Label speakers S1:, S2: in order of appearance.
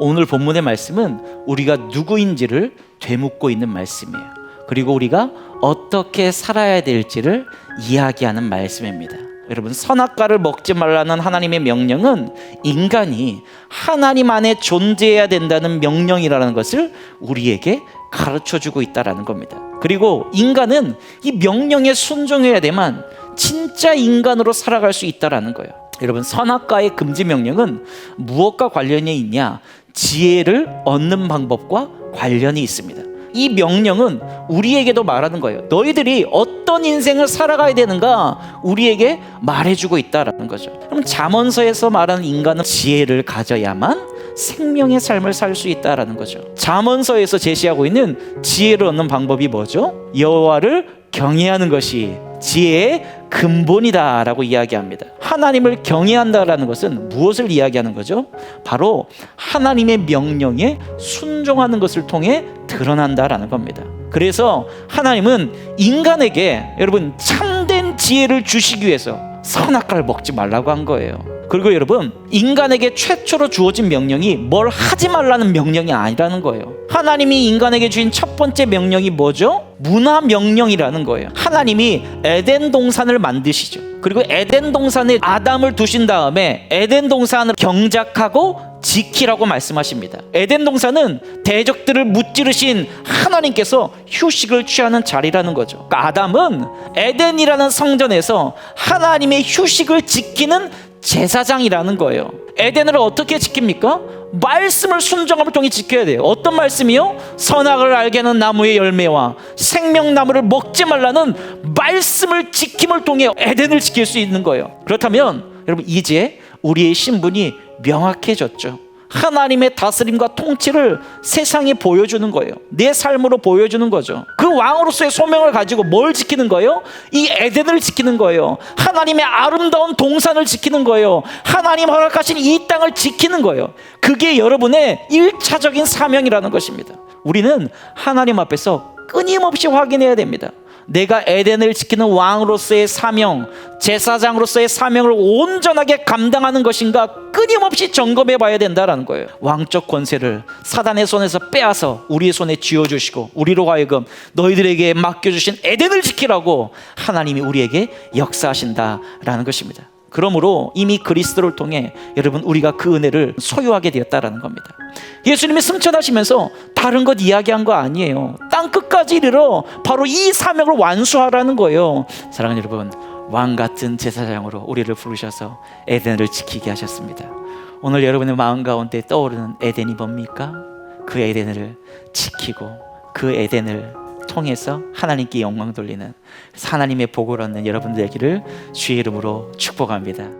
S1: 오늘 본문의 말씀은 우리가 누구인지를 되묻고 있는 말씀이에요. 그리고 우리가 어떻게 살아야 될지를 이야기하는 말씀입니다. 여러분, 선악과를 먹지 말라는 하나님의 명령은 인간이 하나님 안에 존재해야 된다는 명령이라는 것을 우리에게 가르쳐주고 있다는 겁니다. 그리고 인간은 이 명령에 순종해야 되만 진짜 인간으로 살아갈 수 있다는 거예요. 여러분, 선악과의 금지 명령은 무엇과 관련이 있냐? 지혜를 얻는 방법과 관련이 있습니다. 이 명령은 우리에게도 말하는 거예요. 너희들이 어떤 인생을 살아가야 되는가 우리에게 말해주고 있다는 거죠. 그럼 잠언서에서 말하는 인간은 지혜를 가져야만 생명의 삶을 살 수 있다는 거죠. 잠언서에서 제시하고 있는 지혜를 얻는 방법이 뭐죠? 여호와를 경외하는 것이 지혜의 근본이다라고 이야기합니다. 하나님을 경외한다라는 것은 무엇을 이야기하는 거죠? 바로 하나님의 명령에 순종하는 것을 통해 드러난다라는 겁니다. 그래서 하나님은 인간에게 여러분 참된 지혜를 주시기 위해서 선악과를 먹지 말라고 한 거예요. 그리고 여러분, 인간에게 최초로 주어진 명령이 뭘 하지 말라는 명령이 아니라는 거예요. 하나님이 인간에게 주신 첫 번째 명령이 뭐죠? 문화 명령이라는 거예요. 하나님이 에덴 동산을 만드시죠. 그리고 에덴 동산에 아담을 두신 다음에 에덴 동산을 경작하고 지키라고 말씀하십니다. 에덴 동산은 대적들을 무찌르신 하나님께서 휴식을 취하는 자리라는 거죠. 그러니까 아담은 에덴이라는 성전에서 하나님의 휴식을 지키는 제사장이라는 거예요. 에덴을 어떻게 지킵니까? 말씀을 순종함을 통해 지켜야 돼요. 어떤 말씀이요? 선악을 알게 하는 나무의 열매와 생명나무를 먹지 말라는 말씀을 지킴을 통해 에덴을 지킬 수 있는 거예요. 그렇다면 여러분, 이제 우리의 신분이 명확해졌죠. 하나님의 다스림과 통치를 세상에 보여주는 거예요. 내 삶으로 보여주는 거죠. 그 왕으로서의 소명을 가지고 뭘 지키는 거예요? 이 에덴을 지키는 거예요. 하나님의 아름다운 동산을 지키는 거예요. 하나님 허락하신 이 땅을 지키는 거예요. 그게 여러분의 1차적인 사명이라는 것입니다. 우리는 하나님 앞에서 끊임없이 확인해야 됩니다. 내가 에덴을 지키는 왕으로서의 사명, 제사장으로서의 사명을 온전하게 감당하는 것인가 끊임없이 점검해 봐야 된다는 거예요. 왕적 권세를 사단의 손에서 빼앗아 우리의 손에 쥐어주시고 우리로 하여금 너희들에게 맡겨주신 에덴을 지키라고 하나님이 우리에게 역사하신다라는 것입니다. 그러므로 이미 그리스도를 통해 여러분 우리가 그 은혜를 소유하게 되었다라는 겁니다. 예수님이 승천하시면서 다른 것 이야기한 거 아니에요. 땅 끝까지 이르러 바로 이 사명을 완수하라는 거예요. 사랑하는 여러분, 왕 같은 제사장으로 우리를 부르셔서 에덴을 지키게 하셨습니다. 오늘 여러분의 마음 가운데 떠오르는 에덴이 뭡니까? 그 에덴을 지키고 그 에덴을 통해서 하나님께 영광 돌리는 하나님의 복을 얻는 여러분들 되기를 주의 이름으로 축복합니다.